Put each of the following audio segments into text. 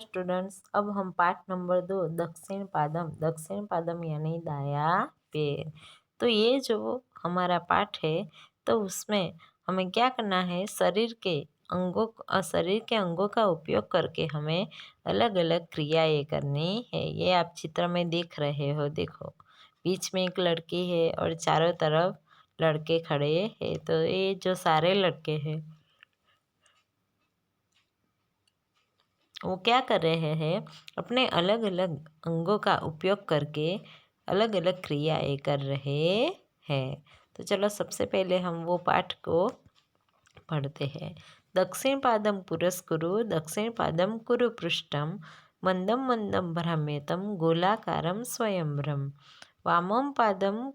Students, अब हम पाठ नंबर 2 दक्षिण पादम यानी दाया पैर। तो ये जो हमारा पाठ है, तो उसमें हमें क्या करना है, शरीर के अंगों का उपयोग करके हमें अलग अलग क्रियाएं करनी है। ये आप चित्र में देख रहे हो, देखो बीच में एक लड़की है और चारों तरफ लड़के खड़े हैं। तो ये जो सारे लड़के हैं वो क्या कर रहे हैं, अपने अलग अलग अंगों का उपयोग करके अलग अलग क्रियाएं कर रहे हैं। तो चलो सबसे पहले हम वो पाठ को पढ़ते हैं। दक्षिण पादम कुरु पृष्ठम मंदम मंदम भ्राम्यतम गोलाकारम स्वयंभ्रम। वामम पादम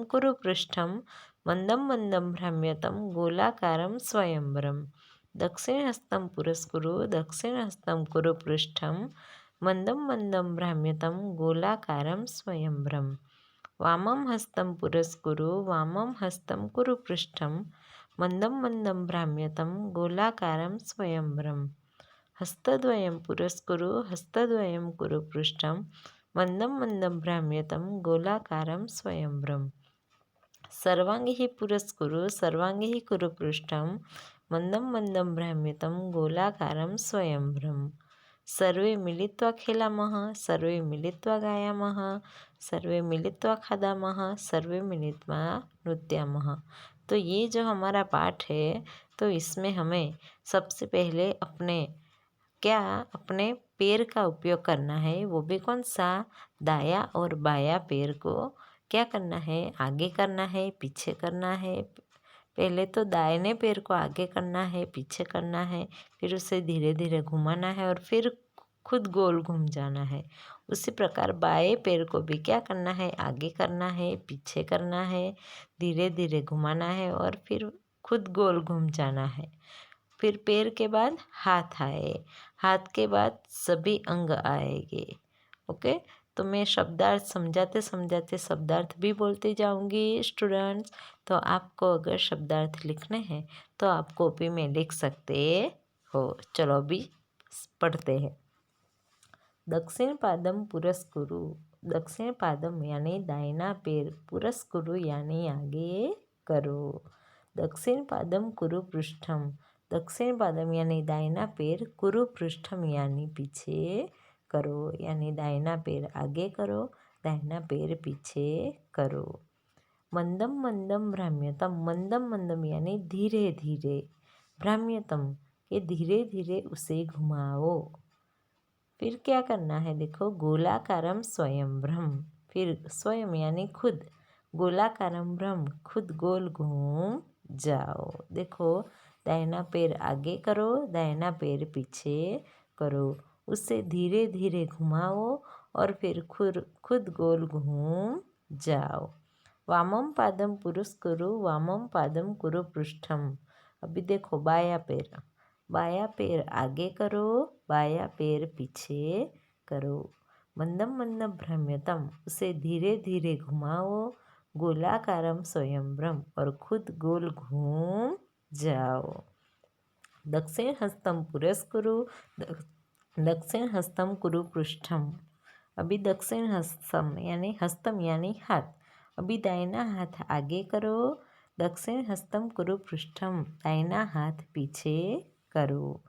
कुरु पृष्ठम मंदम मंदम भ्राम्यतम गोलाकारम स्वयंभ्रम। दक्षिण हस्तं कुरु पृष्ठम मंदम मंदम भ्राम्यतम गोलाकारम स्वयंभ्रम। वामं हस्तं कुरु पृष्ठं मंदं मंदं भ्राम्यतं गोलाकारं स्वयंभ्रं। हस्तद्वयं कुरु पृष्ठं मंदं मंदं भ्राम्यतं गोलाकारं स्वयंभ्रं। सर्वांगी कुरु पृष्ठं मंदं मंदं भ्राम्यतं गोलाकारं स्वयंभ्रं। सर्वे मिलित्वा खेलामः, सर्वे मिलित्वा गायामः, सर्वे मिलित्वा खादामः, सर्वे मिलित्वा नृत्यामः। तो ये जो हमारा पाठ है, तो इसमें हमें सबसे पहले अपने पैर का उपयोग करना है। वो भी कौन सा, दाया और बाया पैर को क्या करना है, आगे करना है, पीछे करना है। पहले तो दाहिने पैर को आगे करना है, पीछे करना है, फिर उसे धीरे धीरे घुमाना है और फिर खुद गोल घूम जाना है। उसी प्रकार बाएं पैर को भी क्या करना है, आगे करना है, पीछे करना है, धीरे धीरे घुमाना है और फिर खुद गोल घूम जाना है। फिर पैर के बाद हाथ आए, हाथ के बाद सभी अंग आएंगे। ओके, तो मैं शब्दार्थ समझाते समझाते शब्दार्थ भी बोलती जाऊंगी स्टूडेंट्स। तो आपको अगर शब्दार्थ लिखने हैं तो आप कॉपी में लिख सकते हो। चलो अभी पढ़ते हैं। दक्षिण पादम यानी दाहिना पैर, पुरस्कुरु यानी आगे करो। दक्षिण पादम यानी दाहिना पैर, कुरु पृष्ठम यानी पीछे करो, यानी दाहिना पैर आगे करो, दाहिना पैर पीछे करो। मंदम मंदम यानी धीरे धीरे, भ्राम्यतम के धीरे धीरे उसे घुमाओ। फिर क्या करना है, देखो गोलाकारम स्वयंभ्रम, फिर स्वयं यानी खुद, गोलाकारम भ्रम खुद गोल घूम जाओ। देखो दाहिना पैर आगे करो, दाहिना पैर पीछे करो, उसे धीरे धीरे घुमाओ और फिर खुद गोल घूम जाओ। वामम पादम कुरु पृष्ठम। अभी देखो बाया पैर आगे करो, बाया पैर पीछे करो। मंदम मंदम भ्रम्यतम, उसे धीरे धीरे घुमाओ, गोलाकारम स्वयंभ्रम और खुद गोल घूम जाओ। दक्षिण हस्तं कुरु पृष्ठम। अभी दक्षिण हस्तम यानी हाथ। अभी दाहिना हाथ आगे करो, दक्षिण हस्तं कुरु पृष्ठम, दाहिना हाथ पीछे करो।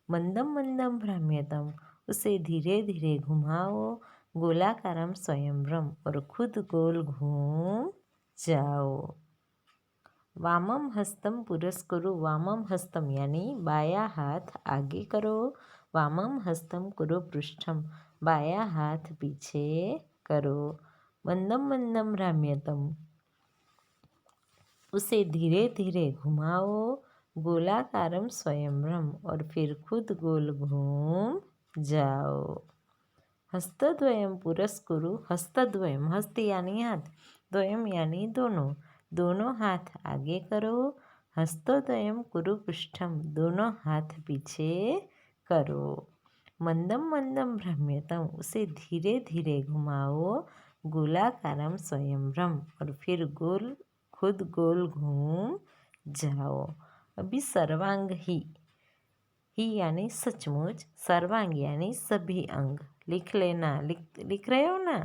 मंदम मंदम भ्राम्यतम, उसे धीरे धीरे घुमाओ, गोलाकारम स्वयंभ्रम और खुद गोल घूम जाओ। वामम हस्तम यानी बाया हाथ आगे करो, वामम हस्तं कुरु पृष्ठम, बाया हाथ पीछे करो। मंदम मंदम भ्राम्यतम, उसे धीरे धीरे घुमाओ, गोलाकारम स्वयंभ्रम और फिर खुद गोल घूम जाओ। हस्तद्वयम हस्त यानी हाथ, द्वयम यानी दोनों, दोनों हाथ आगे करो, हस्तद्वयम कुरु पृष्ठम, दोनों हाथ पीछे करो। मंदम मंदम भ्राम्यतम, उसे धीरे धीरे घुमाओ, गोलाकारम स्वयंभ्रम और फिर खुद गोल घूम जाओ। अभी सर्वांग ही ही यानी सचमुच, सर्वांग यानी सभी अंग। लिख लेना, लिख रहे हो ना।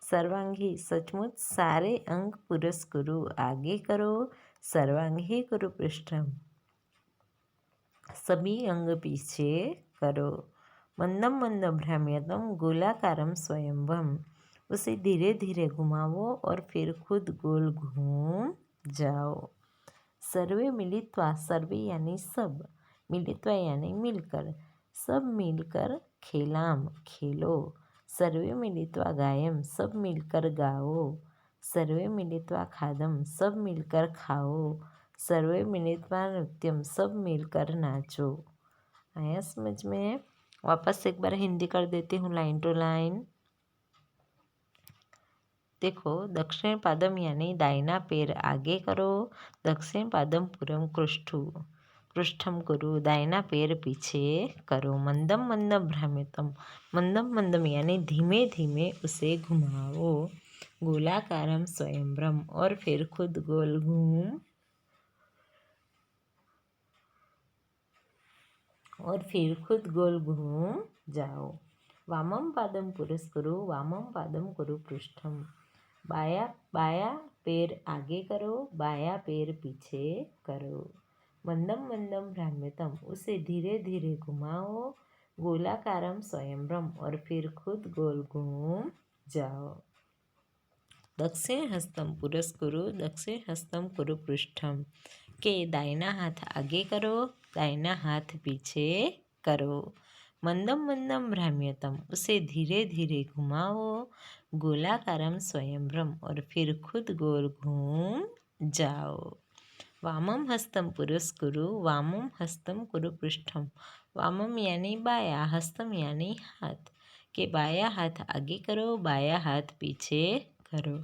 सर्वांग ही सचमुच सारे अंग पुरस्कुरु आगे करो, सर्वांग ही कुरु पृष्ठम सभी अंग पीछे करो। मंदम मंदम भ्राम्यतम गोलाकारम स्वयंभम उसे धीरे धीरे घुमाओ और फिर खुद गोल घूम जाओ। सर्वे मिलित्वा, सर्वे यानी सब, मिलित्वा यानी मिलकर, सब मिलकर खेलाम खेलो। सर्वे मिलित्वा गायम, सब मिलकर गाओ। सर्वे मिलित्वा खादम, सब मिलकर खाओ। सर्वे मिलित्वा नृत्यम, सब मिलकर नाचो। आया समझ में? वापस एक बार हिंदी कर देती हूँ लाइन टू लाइन। देखो, दक्षिण पादम यानी दाहिना पैर आगे करो, दक्षिण पादम पूरम पृष्ठम करो, दाहिना पैर पीछे करो। मंदम मंदम भ्राम्यतम, मंदम मंदम यानी धीमे धीमे उसे घुमाओ। गोलाकारम स्वयंभ्रम और फिर खुद गोल घूम जाओ। वामम पादम पुरस्कुरु, वामम पादम कुरु पृष्ठम बाया पैर आगे करो, बाया पैर पीछे करो। मंदम मंदम भ्राम्यतम उसे धीरे धीरे घुमाओ। गोलाकारम स्वयंभ्रम और फिर खुद गोल घूम जाओ। दक्षिण हस्तम पुरस्कुरु, दक्षिण हस्तम कुरु पृष्ठम के दाहिना हाथ आगे करो, दाहिना हाथ पीछे करो। मंदम मंदम भ्राम्यतम उसे धीरे धीरे घुमाओ। गोलाकारम स्वयंभ्रम और फिर खुद गोल घूम जाओ। वामम हस्तम पुरस्कुरु, वामम हस्तम कुरु पृष्ठम वामम यानी बाया, हस्तम यानी हाथ के बाया हाथ आगे करो, बाया हाथ पीछे करो।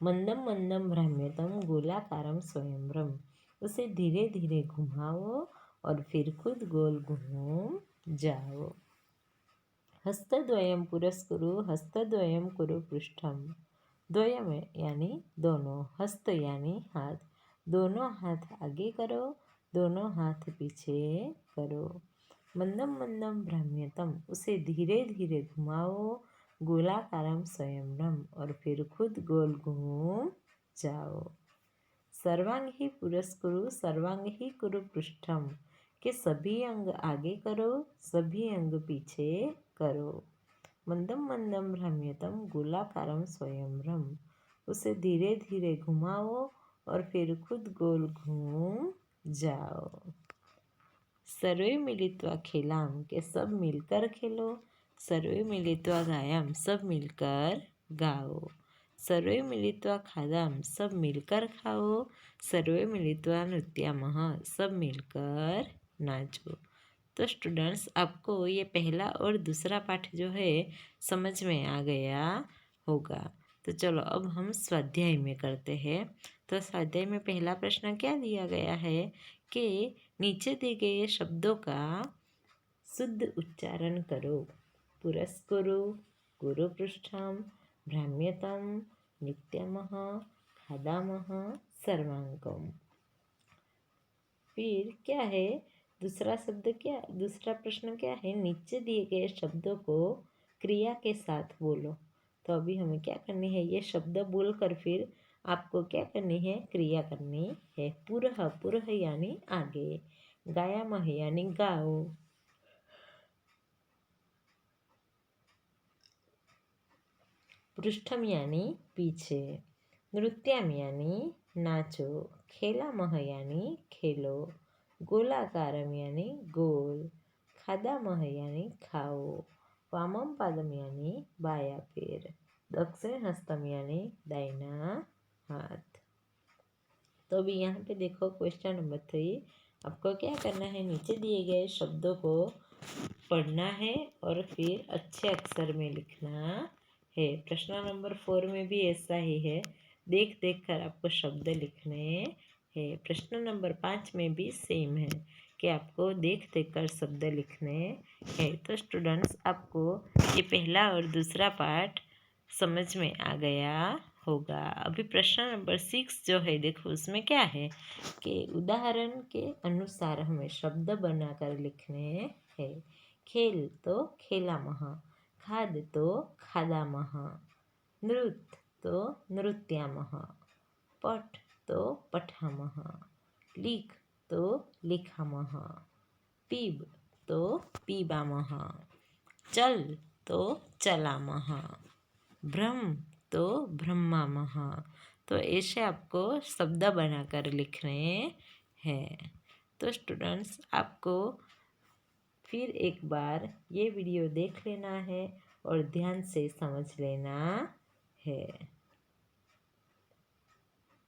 मंदम मंदम भ्राम्यतम गोलाकारम स्वयंभ्रम उसे धीरे धीरे घुमाओ और फिर खुद गोल घूम जाओ। हस्तद्वयम पुरस्कुरु, हस्तद्वयम कुरु पृष्ठम द्वयम यानी दोनों, हस्त यानी हाथ, दोनों हाथ आगे करो, दोनों हाथ पीछे करो। मंदम मंदम भ्राम्यतम उसे धीरे धीरे घुमाओ। गोलाकारम स्वयंभ्रम और फिर खुद गोल घूम जाओ। सर्वांग ही पुरस्कुरु, सर्वांग ही कुरु पृष्ठम के सभी अंग आगे करो, सभी अंग पीछे करो। मंदम मंदम भ्राम्यतम गोलाकारम स्वयंभ्रम उसे धीरे धीरे घुमाओ और फिर खुद गोल घूम जाओ। सर्वे मिलित्वा खेलाम के सब मिलकर खेलो, सर्वे मिलित्वा गायाम सब मिलकर गाओ। सर्वे मिलित्वा खादाम सब मिलकर खाओ। सर्वे मिलित्वा नृत्यामः सब मिलकर नाचो। तो स्टूडेंट्स, आपको ये पहला और दूसरा पाठ जो है समझ में आ गया होगा। तो चलो अब हम स्वाध्याय में करते हैं। तो स्वाध्याय में पहला प्रश्न क्या दिया गया है कि नीचे दिए गए शब्दों का शुद्ध उच्चारण करो। पुरस्कुरु, कुरु पृष्ठम, भ्राम्यतम, नित्यमः, खादामः, सर्वांगम। फिर क्या है दूसरा प्रश्न क्या है? नीचे दिए गए शब्दों को क्रिया के साथ बोलो। तो अभी हमें क्या करनी है? ये शब्द बोलकर फिर आपको क्या करनी है? क्रिया करनी है। पुरह, पुरह यानी आगे, गायामह यानी गाओ, पृष्ठम यानी पीछे, नृत्यम यानी नाचो, खेलामह यानी खेलो, गोलाकारम यानी गोल, खादामह यानी खाओ, वामम पादम यानी बाया पैर, दक्षिण हस्तम यानी दाहिना हाथ। तो अभी यहाँ पे देखो क्वेश्चन नंबर 3, आपको क्या करना है? नीचे दिए गए शब्दों को पढ़ना है और फिर अच्छे अक्षर में लिखना है। प्रश्न नंबर 4 में भी ऐसा ही है, देख देख कर आपको शब्द लिखने है। प्रश्न नंबर 5 में भी सेम है कि आपको देख देख कर शब्द लिखने हैं। तो स्टूडेंट्स, आपको ये पहला और दूसरा पार्ट समझ में आ गया होगा। अभी प्रश्न नंबर 6 जो है देखो उसमें क्या है कि उदाहरण के अनुसार हमें शब्द बनाकर लिखने हैं। खेल तो खेलामः, खाद तो खादामः, नृत्य तो नृत्यामः, पठ तो पठामः, लिख तो लिखामः, पीब तो पीबामः, चल तो चलामः, ब्रह्म तो ब्रह्मामः। तो ऐसे आपको शब्द बनाकर लिखने हैं। तो स्टूडेंट्स आपको फिर एक बार ये वीडियो देख लेना है और ध्यान से समझ लेना है।